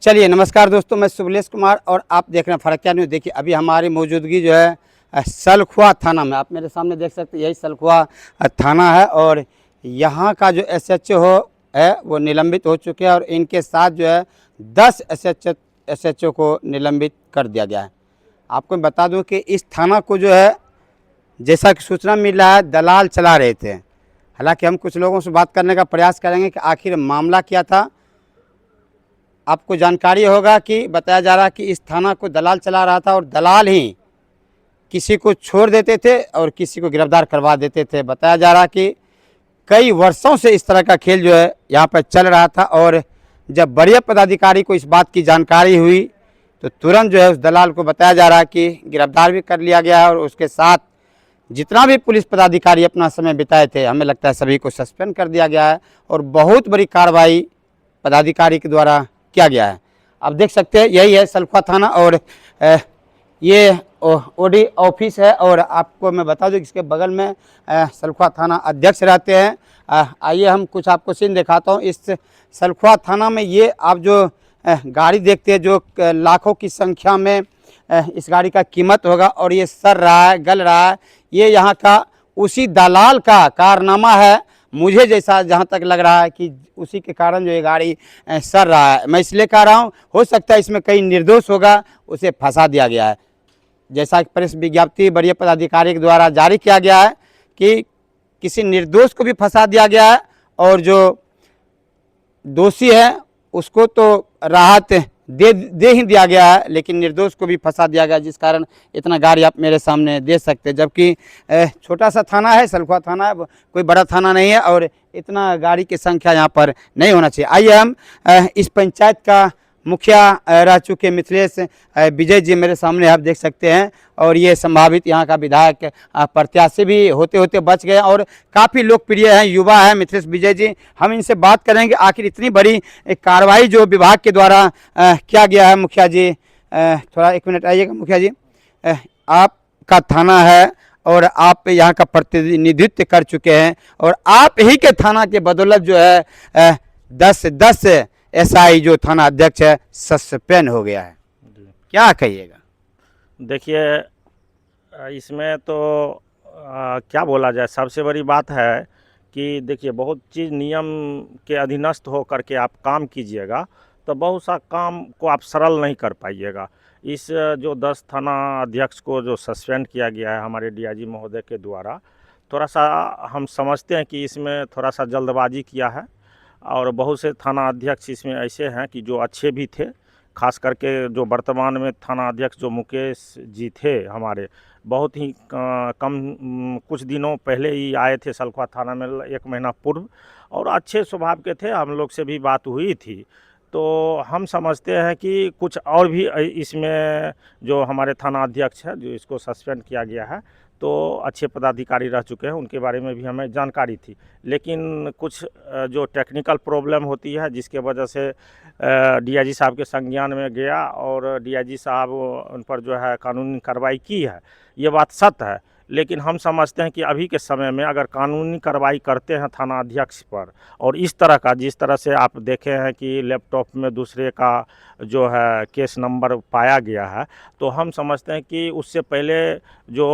चलिए नमस्कार दोस्तों, मैं शुभलेश कुमार और आप देख रहे हैं फरक्या न्यूज़। देखिए अभी हमारी मौजूदगी जो है सलखुआ थाना में, आप मेरे सामने देख सकते हैं, यही सलखुआ थाना है। और यहाँ का जो एसएचओ है वो निलंबित हो चुके हैं और इनके साथ जो है 10 एसएचओ को निलंबित कर दिया गया है। आपको मैं बता दूं कि इस थाना को जो है, जैसा कि सूचना मिल रहा है, दलाल चला रहे थे। हालांकि हम कुछ लोगों से बात करने का प्रयास करेंगे कि आखिर मामला क्या था। आपको जानकारी होगा कि बताया जा रहा है कि इस थाना को दलाल चला रहा था और दलाल ही किसी को छोड़ देते थे और किसी को गिरफ्तार करवा देते थे। बताया जा रहा कि कई वर्षों से इस तरह का खेल जो है यहाँ पर चल रहा था और जब वरीय पदाधिकारी को इस बात की जानकारी हुई तो तुरंत जो है उस दलाल को बताया जा रहा है कि गिरफ्तार भी कर लिया गया है और उसके साथ जितना भी पुलिस पदाधिकारी अपना समय बिताए थे, हमें लगता है सभी को सस्पेंड कर दिया गया है और बहुत बड़ी कार्रवाई पदाधिकारी के द्वारा किया गया है। आप देख सकते हैं यही है सलखुआ थाना और ये ओडी ऑफिस है। और आपको मैं बता दूं कि इसके बगल में सलखुआ थाना अध्यक्ष रहते हैं। आइए हम कुछ आपको सीन दिखाता हूं। इस सलखुआ थाना में ये आप जो गाड़ी देखते हैं, जो लाखों की संख्या में इस गाड़ी का कीमत होगा और ये सड़ रहा है, गल रहा है, ये यहाँ का उसी दलाल का कारनामा है। मुझे जैसा जहाँ तक लग रहा है कि उसी के कारण जो ये गाड़ी सड़ रहा है। मैं इसलिए कह रहा हूँ, हो सकता है इसमें कई निर्दोष होगा, उसे फंसा दिया गया है। जैसा कि प्रेस विज्ञप्ति वरीय पदाधिकारी के द्वारा जारी किया गया है कि किसी निर्दोष को भी फंसा दिया गया है और जो दोषी है उसको तो राहत दे ही दिया गया है, लेकिन निर्दोष को भी फंसा दिया गया, जिस कारण इतना गाड़ी आप मेरे सामने दे सकते हैं। जबकि छोटा सा थाना है, सलखुआ थाना है, कोई बड़ा थाना नहीं है और इतना गाड़ी की संख्या यहाँ पर नहीं होना चाहिए। आइए हम इस पंचायत का मुखिया रह चुके मिथिलेश विजय जी मेरे सामने आप देख सकते हैं और ये संभावित यहाँ का विधायक प्रत्याशी भी होते होते बच गए और काफ़ी लोकप्रिय हैं, युवा हैं मिथिलेश विजय जी। हम इनसे बात करेंगे आखिर इतनी बड़ी कार्रवाई जो विभाग के द्वारा किया गया है। मुखिया जी थोड़ा एक मिनट आइएगा। मुखिया जी, आपका थाना है और आप यहाँ का प्रतिनिधित्व कर चुके हैं और आप ही के थाना के बदौलत जो है 10 एसआई जो थाना अध्यक्ष है सस्पेंड हो गया है, क्या कहिएगा? देखिए, इसमें तो क्या बोला जाए। सबसे बड़ी बात है कि देखिए, बहुत चीज़ नियम के अधीनस्थ हो करके आप काम कीजिएगा तो बहुत सा काम को आप सरल नहीं कर पाइएगा। इस जो 10 थाना अध्यक्ष को जो सस्पेंड किया गया है हमारे डीआईजी महोदय के द्वारा, थोड़ा सा हम समझते हैं कि इसमें थोड़ा सा जल्दबाजी किया है और बहुत से थाना अध्यक्ष इसमें ऐसे हैं कि जो अच्छे भी थे। खास करके जो वर्तमान में थाना अध्यक्ष जो मुकेश जी थे हमारे, बहुत ही कम कुछ दिनों पहले ही आए थे सलखुआ थाना में, 1 महीना पूर्व, और अच्छे स्वभाव के थे। हम लोग से भी बात हुई थी। तो हम समझते हैं कि कुछ और भी इसमें जो हमारे थाना अध्यक्ष है जो इसको सस्पेंड किया गया है, तो अच्छे पदाधिकारी रह चुके हैं, उनके बारे में भी हमें जानकारी थी। लेकिन कुछ जो टेक्निकल प्रॉब्लम होती है जिसके वजह से डीआईजी साहब के संज्ञान में गया और डीआईजी साहब उन पर जो है कानूनी कार्रवाई की है, ये बात सत्य है। लेकिन हम समझते हैं कि अभी के समय में अगर कानूनी कार्रवाई करते हैं थाना अध्यक्ष पर और इस तरह का, जिस तरह से आप देखे हैं कि लैपटॉप में दूसरे का जो है केस नंबर पाया गया है, तो हम समझते हैं कि उससे पहले जो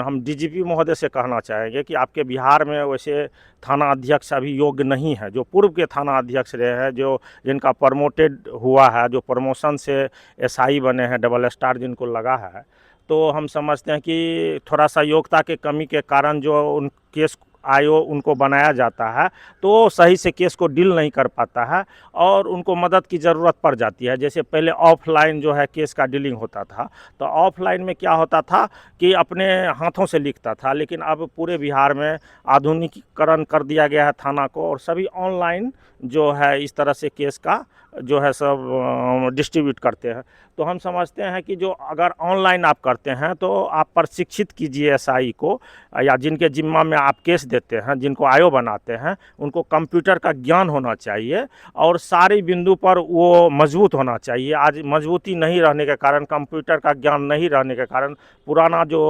हम डीजीपी महोदय से कहना चाहेंगे कि आपके बिहार में वैसे थाना अध्यक्ष अभी योग्य नहीं है। जो पूर्व के थाना अध्यक्ष रहे हैं, जो जिनका प्रमोटेड हुआ है, जो प्रमोशन से एसआई बने हैं, डबल स्टार जिनको लगा है, तो हम समझते हैं कि थोड़ा सा योग्यता के कमी के कारण जो उन केस आयोग उनको बनाया जाता है तो सही से केस को डील नहीं कर पाता है और उनको मदद की ज़रूरत पड़ जाती है। जैसे पहले ऑफलाइन जो है केस का डीलिंग होता था, तो ऑफलाइन में क्या होता था कि अपने हाथों से लिखता था, लेकिन अब पूरे बिहार में आधुनिकीकरण कर दिया गया है थाना को और सभी ऑनलाइन जो है इस तरह से केस का जो है सब डिस्ट्रीब्यूट करते हैं। तो हम समझते हैं कि जो अगर ऑनलाइन आप करते हैं तो आप प्रशिक्षित कीजिए एसआई को, या जिनके जिम्मा में आप केस देते हैं, जिनको आयो बनाते हैं, उनको कंप्यूटर का ज्ञान होना चाहिए और सारे बिंदु पर वो मजबूत होना चाहिए। आज मजबूती नहीं रहने के कारण, कंप्यूटर का ज्ञान नहीं रहने के कारण पुराना जो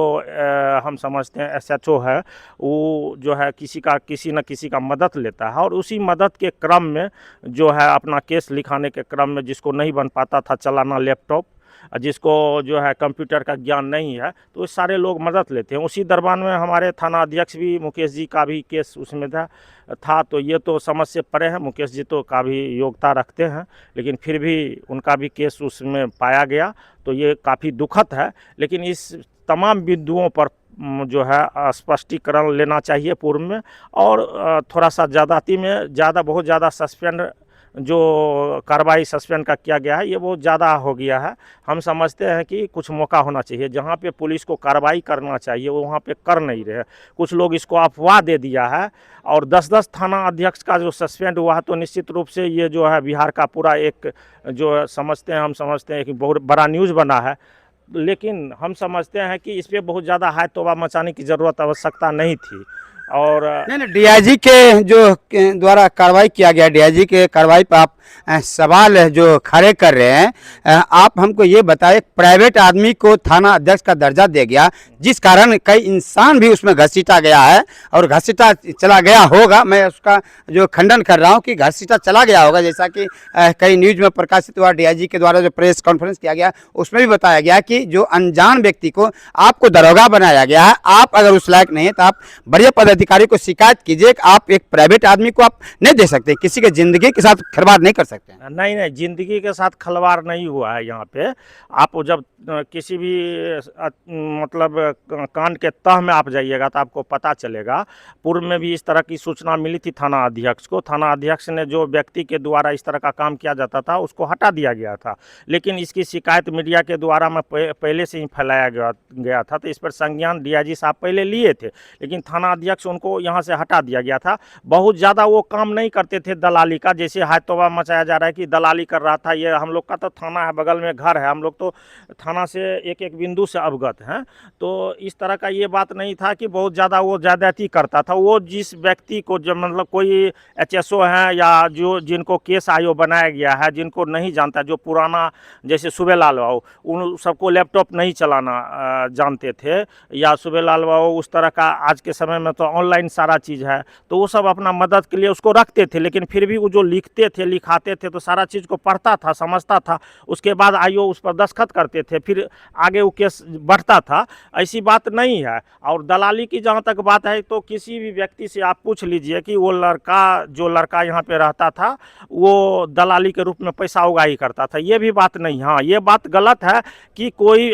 हम समझते हैं एसएचओ है, वो जो है किसी न किसी का मदद लेता है और उसी मदद के क्रम क्रम में जो है अपना केस लिखाने के क्रम में जिसको नहीं बन पाता था चलाना लैपटॉप, जिसको जो है कंप्यूटर का ज्ञान नहीं है, तो सारे लोग मदद लेते हैं। उसी दरबार में हमारे थाना अध्यक्ष भी, मुकेश जी का भी केस उसमें था। तो ये तो समझ से परे है, मुकेश जी तो का भी योग्यता रखते हैं, लेकिन फिर भी उनका भी केस उसमें पाया गया, तो ये काफ़ी दुखद है। लेकिन इस तमाम बिंदुओं पर जो है स्पष्टीकरण लेना चाहिए पूर्व में, और थोड़ा सा ज़्यादती में बहुत ज़्यादा सस्पेंड जो कार्रवाई सस्पेंड का किया गया है ये बहुत ज़्यादा हो गया है। हम समझते हैं कि कुछ मौका होना चाहिए, जहाँ पे पुलिस को कार्रवाई करना चाहिए वो वहाँ पे कर नहीं रहे। कुछ लोग इसको अफवाह दे दिया है, और 10-10 थाना अध्यक्ष का जो सस्पेंड हुआ है, तो निश्चित रूप से ये जो है बिहार का पूरा एक जो हम समझते हैं कि बहुत बड़ा न्यूज़ बना है। लेकिन हम समझते हैं कि इस पर बहुत ज़्यादा हाय तौबा मचाने की ज़रूरत आवश्यकता नहीं थी। और नहीं, डीआईजी के द्वारा कार्रवाई किया गया, डीआईजी के कार्रवाई पर आप सवाल जो खड़े कर रहे हैं, आप हमको ये बताएं, प्राइवेट आदमी को थाना अध्यक्ष का दर्जा दे गया, जिस कारण कई इंसान भी उसमें घसीटा गया है और घसीटा चला गया होगा। मैं उसका जो खंडन कर रहा हूँ कि घसीटा चला गया होगा, जैसा कि कई न्यूज में प्रकाशित हुआ। डीआईजी के द्वारा जो प्रेस कॉन्फ्रेंस किया गया उसमें भी बताया गया कि जो अनजान व्यक्ति को आपको दरोगा बनाया गया है, आप अगर उस लायक नहीं है तो आप बड़े पदाधिकारी को शिकायत कीजिए कि आप एक प्राइवेट आदमी को आप नहीं दे सकते, किसी के जिंदगी के साथ खिलवाड़ नहीं कर सकते। नहीं, जिंदगी के साथ खिलवाड़ नहीं हुआ है यहाँ पे। आप जब किसी भी मतलब कांड के तह में आप जाइएगा तो आपको पता चलेगा। पूर्व में भी इस तरह की सूचना मिली थी थाना अध्यक्ष को। थाना अध्यक्ष ने जो व्यक्ति के द्वारा इस तरह का काम किया जाता था उसको हटा दिया गया था, लेकिन इसकी शिकायत मीडिया के द्वारा में पहले से ही फैलाया गया था। तो इस पर संज्ञान डीआईजी साहब पहले लिए थे, लेकिन थाना अध्यक्ष उनको यहाँ से हटा दिया गया था। बहुत ज़्यादा वो काम नहीं करते थे दलाली का, जैसे हाय तौबा मचाया जा रहा है कि दलाली कर रहा था। ये हम लोग का तो थाना है, बगल में घर है, हम लोग तो थाना से एक एक बिंदु से अवगत हैं। तो इस तरह का ये बात नहीं था कि बहुत ज़्यादा वो ज़्यादती करता था। वो जिस व्यक्ति को जब मतलब कोई एचएसओ हैं या जो जिनको केस आयोग बनाया गया है, जिनको नहीं जानता, जो पुराना जैसे सूबेलाल बाबू, उन सबको लैपटॉप नहीं चलाना जानते थे, या सूबेलाल बाबू उस तरह का, आज के समय में तो ऑनलाइन सारा चीज़ है, तो वो सब अपना मदद के लिए उसको रखते थे। लेकिन फिर भी वो जो लिखते थे, लिखाते थे, तो सारा चीज़ को पढ़ता था, समझता था, उसके बाद आईओ उस पर दस्तखत करते थे, फिर आगे वो केस बढ़ता था। ऐसी बात नहीं है। और दलाली की जहाँ तक बात है, तो किसी भी व्यक्ति से आप पूछ लीजिए कि वो जो लड़का यहाँ पे रहता था वो दलाली के रूप में पैसा उगाही करता था, ये भी बात नहीं। हाँ, ये बात गलत है कि कोई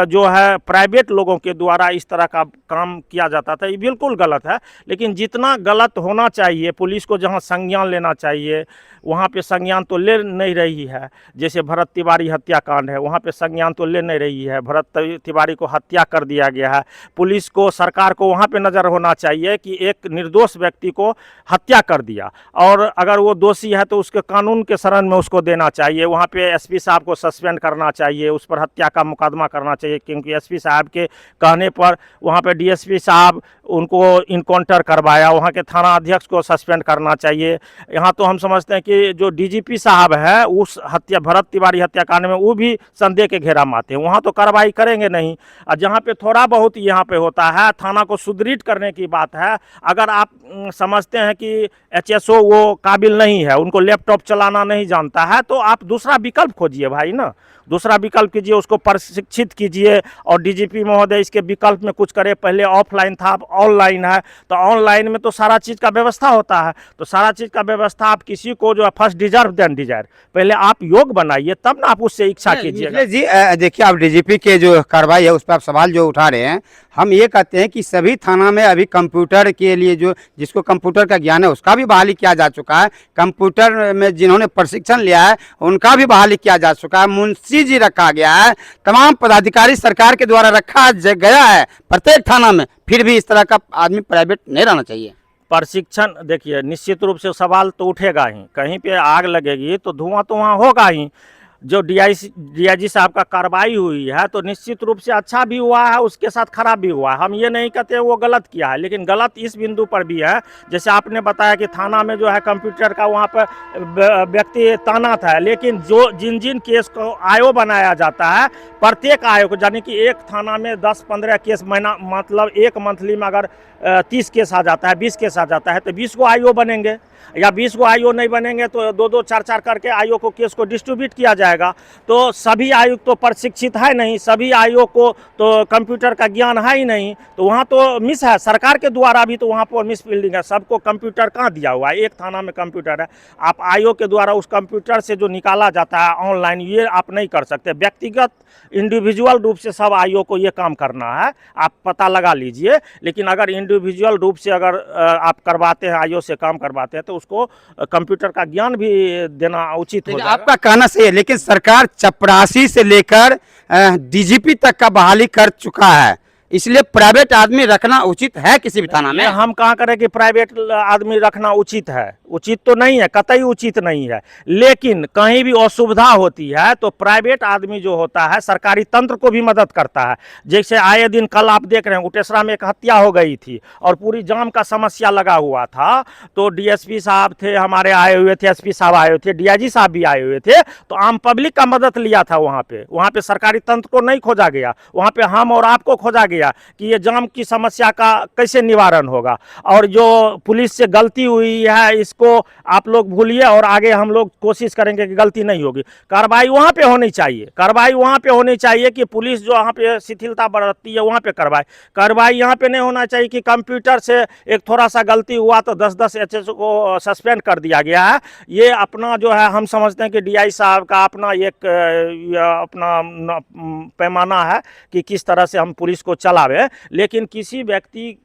जो है प्राइवेट लोगों के द्वारा इस तरह का काम किया जाता था, ये बिल्कुल गलत है। लेकिन जितना गलत होना चाहिए, पुलिस को जहाँ संज्ञान लेना चाहिए वहाँ पे संज्ञान तो ले नहीं रही है। जैसे भरत तिवारी हत्याकांड है, वहाँ पे संज्ञान तो ले नहीं रही है। भरत तिवारी को हत्या कर दिया गया है। पुलिस को, सरकार को वहाँ पे नज़र होना चाहिए कि एक निर्दोष व्यक्ति को हत्या कर दिया, और अगर वो दोषी है तो उसके कानून के शरण में उसको देना चाहिए। वहाँ पे एसपी साहब को सस्पेंड करना चाहिए, उस पर हत्या का मुकदमा करना चाहिए, क्योंकि एसपी साहब के कहने पर वहाँ पे डीएसपी साहब उनको इनकाउंटर करवाया। वहाँ के थाना अध्यक्ष को सस्पेंड करना चाहिए। यहाँ तो हम समझते हैं कि जो डीजीपी साहब है उस भरत तिवारी हत्याकांड में वो भी संदेह के घेरा में आते हैं, वहाँ तो कार्रवाई करेंगे नहीं। और जहाँ पे थोड़ा बहुत यहाँ पे होता है, थाना को सुदृढ़ करने की बात है। अगर आप समझते हैं कि एचएसओ वो काबिल नहीं है, उनको लैपटॉप चलाना नहीं जानता है, तो आप दूसरा विकल्प खोजिए भाई ना, दूसरा विकल्प कीजिए, उसको प्रशिक्षित कीजिए। और डीजीपी महोदय इसके विकल्प में कुछ करे। पहले ऑफलाइन था, अब ऑनलाइन है, तो ऑनलाइन में तो सारा चीज़ का व्यवस्था होता है। तो सारा चीज़ का व्यवस्था आप किसी को जो है फर्स्ट डिजर्व देन डिजायर, पहले आप योग बनाइए, तब ना आप उससे इच्छा कीजिएगा। जी देखिए, आप डीजीपी के जो कार्रवाई है उस पर आप सवाल जो उठा रहे हैं, हम ये कहते हैं कि सभी थाना में अभी कंप्यूटर के लिए जो जिसको कंप्यूटर का ज्ञान है उसका भी बहाली किया जा चुका है। कंप्यूटर में जिन्होंने प्रशिक्षण लिया है उनका भी बहाली किया जा चुका है। मुंशी जी रखा गया है, तमाम पदाधिकारी सरकार के द्वारा रखा गया है प्रत्येक थाना में। फिर भी इस तरह का आदमी प्राइवेट नहीं रहना चाहिए। प्रशिक्षण, देखिए निश्चित रूप से सवाल तो उठेगा ही, कहीं पे आग लगेगी तो धुआं तो वहाँ होगा ही। जो डीआईजी साहब का कार्रवाई हुई है तो निश्चित रूप से अच्छा भी हुआ है, उसके साथ खराब भी हुआ है। हम ये नहीं कहते वो गलत किया है, लेकिन गलत इस बिंदु पर भी है, जैसे आपने बताया कि थाना में जो है कंप्यूटर का वहाँ पर व्यक्ति तैनात है, लेकिन जो जिन जिन केस को आयो बनाया जाता है, प्रत्येक आयो को, यानी कि एक थाना में 10-15 केस महीना, मतलब एक मंथली में अगर 30 केस आ जाता है, 20 केस आ जाता है, तो 20 को आईओ बनेंगे, या 20 को आईओ नहीं बनेंगे तो 2-2 4-4 करके आईओ को केस को डिस्ट्रीब्यूट किया जाएगा। तो सभी आयुक्त तो प्रशिक्षित है नहीं, सभी आईओ को तो कंप्यूटर का ज्ञान है ही नहीं, तो वहाँ तो मिस है, सरकार के द्वारा भी तो वहाँ पर मिस फील्डिंग है। सबको कंप्यूटर कहाँ दिया हुआ है? एक थाना में कंप्यूटर है, आप आईओ के द्वारा उस कंप्यूटर से जो निकाला जाता है ऑनलाइन, ये आप नहीं कर सकते। व्यक्तिगत इंडिविजुअल रूप से सब आईओ को ये काम करना है, आप पता लगा लीजिए। लेकिन अगर इंडिविजुअल रूप से अगर आप करवाते हैं, आईओ से काम करवाते हैं, तो उसको कंप्यूटर का ज्ञान भी देना उचित हो जाएगा। आपका कहना सही है, लेकिन सरकार चपरासी से लेकर डीजीपी तक का बहाली कर चुका है, इसलिए प्राइवेट आदमी रखना उचित है किसी भी थाना में? हम कहाँ करें कि प्राइवेट आदमी रखना उचित है, उचित तो नहीं है, कतई उचित नहीं है। लेकिन कहीं भी असुविधा होती है तो प्राइवेट आदमी जो होता है सरकारी तंत्र को भी मदद करता है। जैसे आए दिन कल आप देख रहे हैं उटेसरा में एक हत्या हो गई थी और पूरी जाम का समस्या लगा हुआ था, तो डीएसपी साहब थे हमारे आए हुए थे, एसपी साहब आए हुए थे, डीआईजी साहब भी आए हुए थे, तो आम पब्लिक का मदद लिया था। वहाँ पे सरकारी तंत्र को नहीं खोजा गया, वहाँ पे हम और आपको खोजा गया कि ये जाम की समस्या का कैसे निवारण होगा। और जो पुलिस से गलती हुई है इसको आप लोग भूलिए और आगे हम लोग कोशिश करेंगे कि गलती नहीं होगी। कार्रवाई वहाँ पे होनी चाहिए, कार्रवाई वहाँ पे होनी चाहिए कि पुलिस जो वहाँ पे शिथिलता बरतती है वहाँ पे कार्रवाई यहाँ पे नहीं होना चाहिए कि कंप्यूटर से एक थोड़ा सा गलती हुआ तो 10-10 एचएसओ को सस्पेंड कर दिया गया है। ये अपना जो है हम समझते हैं कि डीआई साहब का अपना एक अपना पैमाना है कि किस तरह से हम पुलिस को चलावे। लेकिन किसी व्यक्ति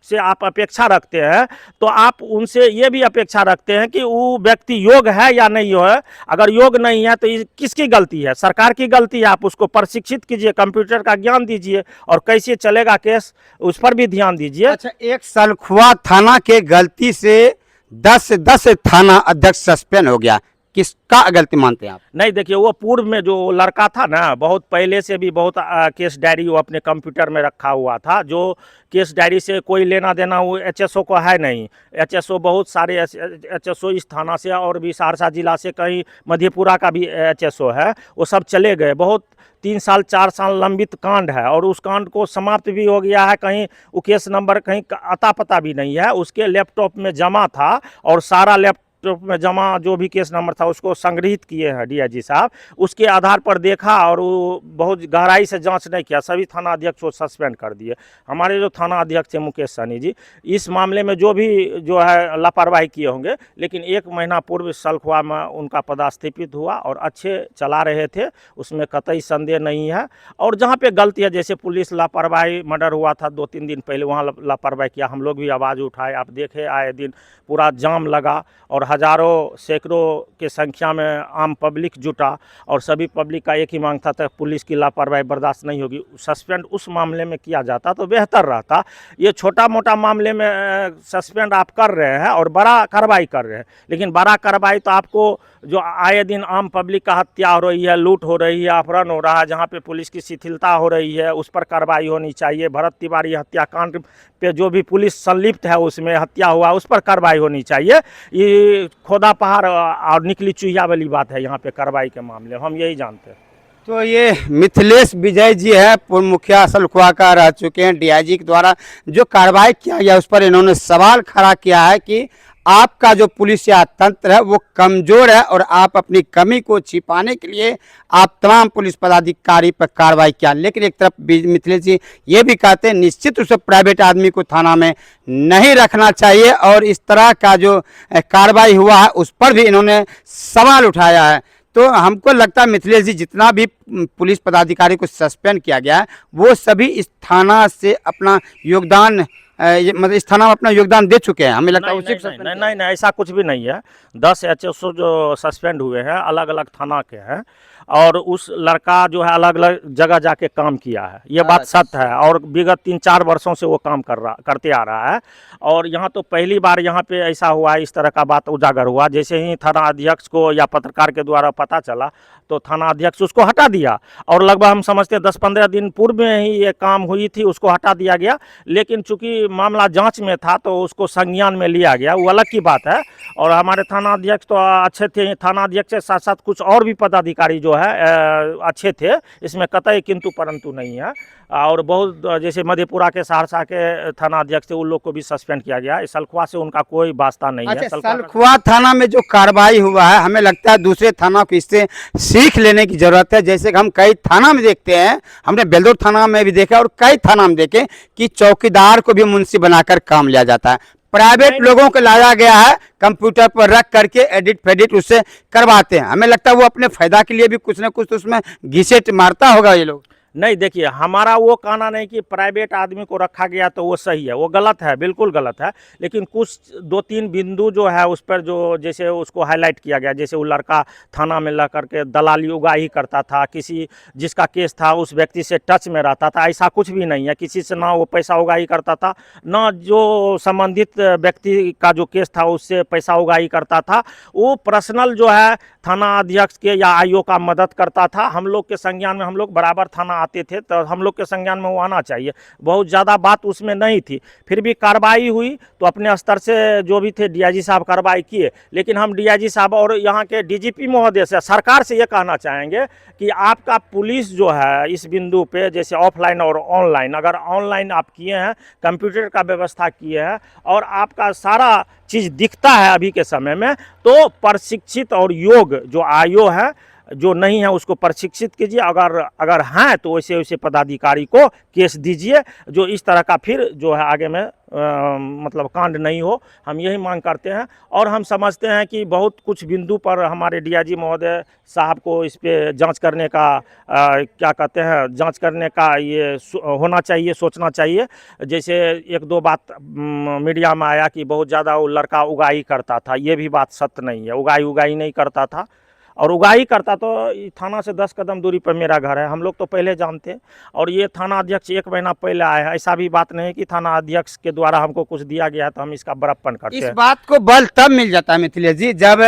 से आप अपेक्षा रखते हैं तो आप उनसे ये भी अपेक्षा रखते हैं कि वो व्यक्ति योग्य है या नहीं है। अगर योग्य नहीं है तो किसकी गलती है? सरकार की गलती है। आप उसको प्रशिक्षित कीजिए, कंप्यूटर का ज्ञान दीजिए और कैसे चलेगा केस उस पर भी ध्यान दीजिए। अच्छा, एक सलखुआ थाना के गलती से 10 थाना अध्यक्ष सस्पेंड हो गया, किसका गलती मानते हैं आप? नहीं, देखिए वो पूर्व में जो लड़का था ना, बहुत पहले से भी बहुत केस डायरी वो अपने कंप्यूटर में रखा हुआ था, जो केस डायरी से कोई लेना देना वो एचएसओ को है नहीं। एचएसओ बहुत सारे एचएसओ इस थाना से और भी सहरसा जिला से, कहीं मधेपुरा का भी एचएसओ है, वो सब चले गए। बहुत 3 साल 4 साल लंबित कांड है और उस कांड को समाप्त भी हो गया है। कहीं वो केस नंबर कहीं अता पता भी नहीं है, उसके लैपटॉप में जमा था और सारा लैपटॉप में जमा जो भी केस नंबर था उसको संग्रहित किए हैं डीआईजी साहब। उसके आधार पर देखा और वो बहुत गहराई से जांच नहीं किया, सभी थाना अध्यक्ष को सस्पेंड कर दिए। हमारे जो थाना अध्यक्ष थे मुकेश सहनी जी, इस मामले में जो भी जो है लापरवाही किए होंगे, लेकिन 1 महीना पूर्व सलखुआ में उनका पदस्थापित हुआ और अच्छे चला रहे थे, उसमें कतई संदेह नहीं है। और जहाँ पे गलती है, जैसे पुलिस लापरवाही, मर्डर हुआ था 2-3 दिन पहले, वहाँ लापरवाही किया, हम लोग भी आवाज़ उठाए। आप देखे आए दिन पूरा जाम लगा और हज़ारों सैकड़ों के संख्या में आम पब्लिक जुटा और सभी पब्लिक का एक ही मांग था, पुलिस की लापरवाही बर्दाश्त नहीं होगी। सस्पेंड उस मामले में किया जाता तो बेहतर रहता। ये छोटा मोटा मामले में सस्पेंड आप कर रहे हैं और बड़ा कार्रवाई कर रहे हैं, लेकिन बड़ा कार्रवाई तो आपको जो आए दिन आम पब्लिक का हत्या हो रही है, लूट हो रही है, अपहरण हो रहा है, जहाँ पे पुलिस की शिथिलता हो रही है, उस पर कार्रवाई होनी चाहिए। भरत तिवारी हत्याकांड पे जो भी पुलिस संलिप्त है, उसमें हत्या हुआ, उस पर कार्रवाई होनी चाहिए। ये खोदा पहाड़ और निकली चुहिया वाली बात है यहाँ पे कार्रवाई के मामले, हम यही जानते हैं। तो ये मिथिलेश विजय जी है, पूर्व मुखिया सलखुआ का रह चुके हैं। डीआईजी के द्वारा जो कार्रवाई किया गया उस पर इन्होंने सवाल खड़ा किया है कि आपका जो पुलिसिया तंत्र है वो कमज़ोर है और आप अपनी कमी को छिपाने के लिए आप तमाम पुलिस पदाधिकारी पर कार्रवाई किया। लेकिन एक तरफ मिथिलेश जी ये भी कहते हैं निश्चित रूप से प्राइवेट आदमी को थाना में नहीं रखना चाहिए और इस तरह का जो कार्रवाई हुआ है उस पर भी इन्होंने सवाल उठाया है। तो हमको लगता है मिथिलेश जी, जितना भी पुलिस पदाधिकारी को सस्पेंड किया गया है वो सभी इस थाना से अपना योगदान मतलब इस थाना में अपना योगदान दे चुके हैं, हमें लगता है नहीं उसी नहीं को नहीं suspend नहीं किया। नहीं नहीं, ऐसा कुछ भी नहीं है। 10 एचएसओ जो सस्पेंड हुए हैं अलग अलग थाना के हैं, और उस लड़का जो है अलग अलग जगह जाके काम किया है, ये बात सत्य है। और विगत 3-4 वर्षों से वो काम करते आ रहा है। और यहाँ तो पहली बार यहाँ पे ऐसा हुआ है, इस तरह का बात उजागर हुआ। जैसे ही थाना अध्यक्ष को या पत्रकार के द्वारा पता चला तो थाना अध्यक्ष उसको हटा दिया, और लगभग हम समझते हैं 10-15 दिन पूर्व में ही ये काम हुई थी, उसको हटा दिया गया। लेकिन चूंकि मामला जांच में था तो उसको संज्ञान में लिया गया, वो अलग की बात है। और हमारे थाना अध्यक्ष तो अच्छे थे, थाना अध्यक्ष के साथ साथ कुछ और भी पदाधिकारी जो है अच्छे थे, इसमें कतई किंतु परंतु नहीं है। और बहुत जैसे मधेपुरा के, सहरसा के थाना अध्यक्ष थे, उन लोग को भी सस्पेंड किया गया। सलखुआ से उनका कोई वास्ता नहीं है। अच्छा, सलखुआ थाना में जो कार्रवाई हुआ है, हमें लगता है दूसरे थाना को इससे सीख लेने की जरूरत है। जैसे कि हम कई थाना में देखते हैं, हमने बेलदौर थाना में भी देखा और कई थाना में देखे कि चौकीदार को भी मुंशी बनाकर काम लिया जाता है। प्राइवेट लोगों को लाया गया है, कंप्यूटर पर रख करके एडिट फेडिट उससे करवाते हैं। हमें लगता है वो अपने फायदा के लिए भी कुछ ना कुछ तो उसमें घिसे मारता होगा ये लोग। नहीं, देखिए हमारा वो कहना नहीं कि प्राइवेट आदमी को रखा गया तो वो सही है, वो गलत है, बिल्कुल गलत है। लेकिन कुछ 2-3 बिंदु जो है उस पर जो जैसे उसको हाईलाइट किया गया, जैसे वो लड़का थाना में ला करके दलाली उगाही करता था, किसी जिसका केस था उस व्यक्ति से टच में रहता था, ऐसा कुछ भी नहीं है। किसी से ना वो पैसा उगाही करता था, ना जो संबंधित व्यक्ति का जो केस था उससे पैसा उगाही करता था। वो पर्सनल जो है थाना अध्यक्ष के या आईओ का मदद करता था। हम लोग के संज्ञान में, हम लोग बराबर थाना आते थे तो हम लोग के संज्ञान में वो आना चाहिए। बहुत ज़्यादा बात उसमें नहीं थी, फिर भी कार्रवाई हुई तो अपने स्तर से जो भी थे डीआईजी साहब कार्रवाई किए। लेकिन हम डीआईजी साहब और यहाँ के डीजीपी महोदय से, सरकार से ये कहना चाहेंगे कि आपका पुलिस जो है इस बिंदु पे, जैसे ऑफलाइन और ऑनलाइन, अगर ऑनलाइन आप किए हैं, कंप्यूटर का व्यवस्था किए हैं और आपका सारा चीज़ दिखता है अभी के समय में, तो प्रशिक्षित और योग जो आईओ है, जो नहीं है उसको प्रशिक्षित कीजिए। अगर हैं तो वैसे वैसे पदाधिकारी को केस दीजिए, जो इस तरह का फिर जो है आगे में मतलब कांड नहीं हो। हम यही मांग करते हैं। और हम समझते हैं कि बहुत कुछ बिंदु पर हमारे डीआईजी महोदय साहब को इस पे जांच करने का क्या कहते हैं, जांच करने का ये होना चाहिए, सोचना चाहिए। जैसे 1-2 बात मीडिया में आया कि बहुत ज़्यादा वो लड़का उगाही करता था, ये भी बात सत्य नहीं है। उगाही नहीं करता था, और उगाही करता तो थाना से 10 कदम दूरी पर मेरा घर है, हम लोग तो पहले जानते। और ये थाना अध्यक्ष 1 महीना पहले आया है, ऐसा भी बात नहीं है कि थाना अध्यक्ष के द्वारा हमको कुछ दिया गया है तो हम इसका बड़प्पन करते इस हैं। बात को बल तब मिल जाता है मिथिलेश जी, जब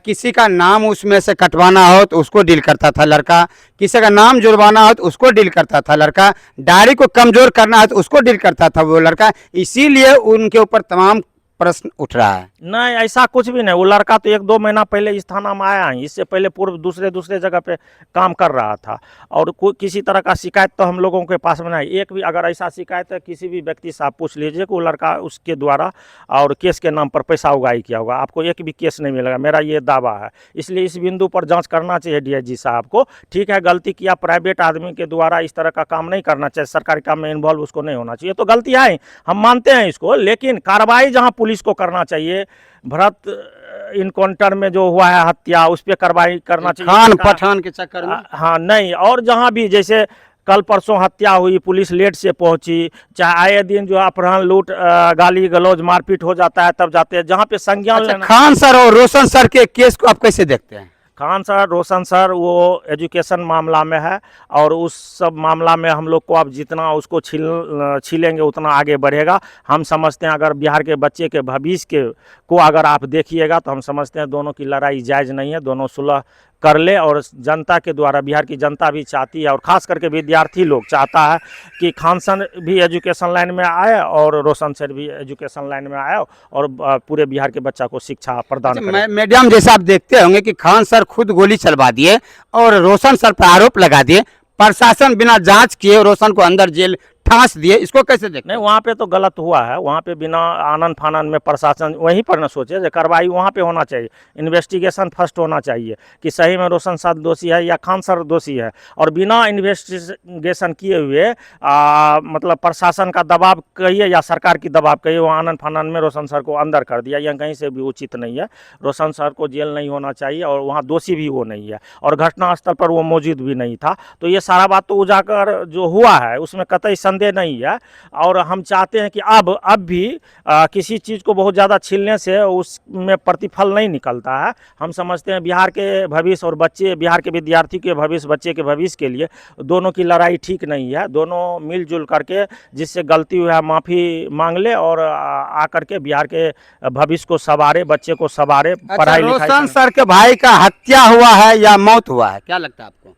किसी का नाम उसमें से कटवाना हो तो उसको डील करता था लड़का, किसी का नाम जुड़वाना हो तो उसको डील करता था लड़का, डायरी को कमजोर करना है तो उसको डील करता था वो लड़का। इसीलिए उनके ऊपर तमाम प्रश्न उठ रहा है। नहीं, ऐसा कुछ भी नहीं। वो लड़का तो 1-2 महीना पहले इस थाना में आया है, इससे पहले पूर्व दूसरे जगह पे काम कर रहा था। और कोई किसी तरह का शिकायत तो हम लोगों के पास में नहीं। एक भी अगर ऐसा शिकायत है किसी भी व्यक्ति से आप पूछ लीजिए कि वो लड़का उसके द्वारा और केस के नाम पर पैसा उगाही किया होगा, आपको एक भी केस नहीं मिलेगा, मेरा ये दावा है। इसलिए इस बिंदु पर जाँच करना चाहिए डीआईजी साहब को। ठीक है, गलती किया, प्राइवेट आदमी के द्वारा इस तरह का काम नहीं करना चाहिए, सरकारी काम में इन्वॉल्व उसको नहीं होना चाहिए, तो गलतियाँ हैं, हम मानते हैं इसको। लेकिन कार्रवाई जहाँ पुलिस को करना चाहिए, भरत इनकाउंटर में जो हुआ है हत्या, उस पर कार्रवाई करना चाहिए, खान पठान के चक्कर में। हाँ नहीं। और जहाँ भी जैसे कल परसों हत्या हुई, पुलिस लेट से पहुंची, चाहे आए दिन जो अपहरण, लूट, गाली गलौज, मारपीट हो जाता है, तब जाते हैं जहाँ पे संज्ञान लेना। खान सर और रोशन सर के केस को आप कैसे देखते हैं? खान सर, रोशन सर वो एजुकेशन मामला में है, और उस सब मामला में हम लोग को अब जितना उसको छीलेंगे उतना आगे बढ़ेगा। हम समझते हैं अगर बिहार के बच्चे के भविष्य को अगर आप देखिएगा तो हम समझते हैं दोनों की लड़ाई जायज़ नहीं है, दोनों सुलह कर ले। और जनता के द्वारा, बिहार की जनता भी चाहती है, और ख़ास करके विद्यार्थी लोग चाहता है कि खान सर भी एजुकेशन लाइन में आए और रोशन सर भी एजुकेशन लाइन में आए और पूरे बिहार के बच्चा को शिक्षा प्रदान करें। मैडम, जैसा आप देखते होंगे कि खान सर खुद गोली चलवा दिए और रोशन सर पर आरोप लगा दिए, प्रशासन बिना जांच किए रोशन को अंदर जेल ठांस दिए, इसको कैसे देखते नहीं, वहाँ पे तो गलत हुआ है। वहाँ पे बिना आनन फानन में प्रशासन वहीं पर न सोचे, जो कार्रवाई वहाँ पे होना चाहिए, इन्वेस्टिगेशन फर्स्ट होना चाहिए कि सही में रोशन सर दोषी है या खान सर दोषी है। और बिना इन्वेस्टिगेशन किए हुए मतलब प्रशासन का दबाव कहिए या सरकार की दबाव कहिए, वो आनन फानन में रोशन सर को अंदर कर दिया, यह कहीं से भी उचित नहीं है। रोशन सर को जेल नहीं होना चाहिए, और वहाँ दोषी भी वो नहीं है, और घटनास्थल पर वो मौजूद भी नहीं था। तो ये सारा बात तो उजागर जो हुआ है उसमें कतई संदेह नहीं है। और हम चाहते हैं कि अब भी किसी चीज़ को बहुत ज़्यादा छीलने से उसमें प्रतिफल नहीं निकलता है। हम समझते हैं बिहार के भविष्य और बच्चे, बिहार के विद्यार्थी के भविष्य, बच्चे के भविष्य के लिए दोनों की लड़ाई ठीक नहीं है। दोनों मिलजुल करके जिससे गलती हुआ है माफ़ी मांग ले और आकर के बिहार के भविष्य को संवारे, बच्चे को संवारे, पढ़ाई लिखाई। रोशन सर के भाई का हत्या हुआ है या मौत हुआ है, क्या लगता है आपको?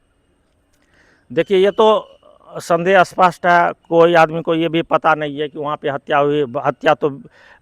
देखिए ये तो संदेह स्पष्ट है, कोई आदमी को ये भी पता नहीं है कि वहाँ पे हत्या हुई। हत्या तो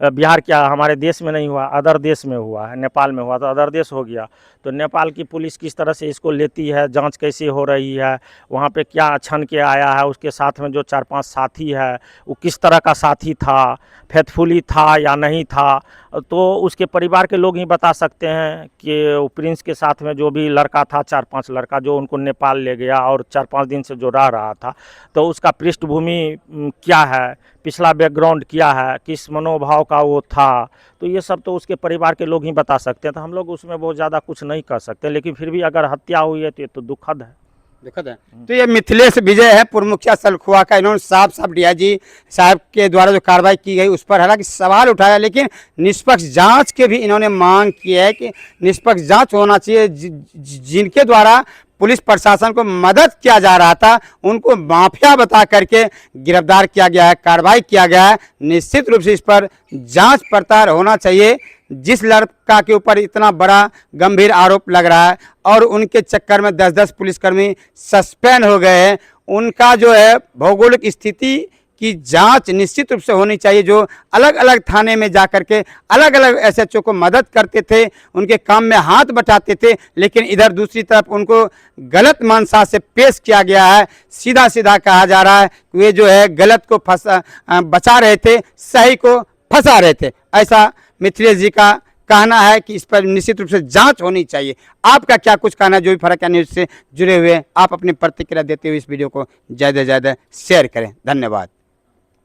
बिहार क्या हमारे देश में नहीं हुआ, अदर देश में हुआ है, नेपाल में हुआ तो अदर देश हो गया। तो नेपाल की पुलिस किस तरह से इसको लेती है, जांच कैसे हो रही है, वहाँ पे क्या छन के आया है, उसके साथ में जो 4-5 साथी है वो किस तरह का साथी था, फेथफुली था या नहीं था, तो उसके परिवार के लोग ही बता सकते हैं कि वो प्रिंस के साथ में जो भी लड़का था, 4-5 लड़का जो उनको नेपाल ले गया और 4-5 दिन से जो रह रहा था, तो उसका पृष्ठभूमि क्या है, पिछला बैकग्राउंड क्या है, किस मनोभाव का वो था, तो ये सब तो उसके परिवार के लोग ही बता सकते हैं। तो हम लोग उसमें बहुत ज़्यादा कुछ नहीं कर सकते, लेकिन फिर भी अगर हत्या हुई है तो ये तो दुखद है। दुखद है। तो ये मिथिलेश विजय है, पूर्व मुखिया सलखुआ का। इन्होंने साफ साफ डीआईजी साहब के द्वारा जो कार्रवाई की गई उस पर हालांकि सवाल उठाया, लेकिन निष्पक्ष जांच के भी इन्होंने मांग की है कि निष्पक्ष जांच होना चाहिए। जिनके द्वारा पुलिस प्रशासन को मदद किया जा रहा था उनको माफिया बता करके गिरफ्तार किया गया है, कार्रवाई किया गया है। निश्चित रूप से इस पर जांच पड़ताल होना चाहिए। जिस लड़का के ऊपर इतना बड़ा गंभीर आरोप लग रहा है और उनके चक्कर में 10-10 पुलिसकर्मी सस्पेंड हो गए हैं, उनका जो है भौगोलिक स्थिति की जांच निश्चित रूप से होनी चाहिए। जो अलग अलग थाने में जा कर के अलग अलग एसएचओ को मदद करते थे, उनके काम में हाथ बटाते थे, लेकिन इधर दूसरी तरफ उनको गलत मंशा से पेश किया गया है। सीधा सीधा कहा जा रहा है कि वे जो है गलत को बचा रहे थे, सही को फंसा रहे थे। ऐसा मिथिलेश जी का कहना है कि इस पर निश्चित रूप से जांच होनी चाहिए। आपका क्या कुछ कहना है? जो भी फर्क न्यूज़ से जुड़े हुए आप अपनी प्रतिक्रिया देते हुए इस वीडियो को ज़्यादा से ज़्यादा शेयर करें। धन्यवाद।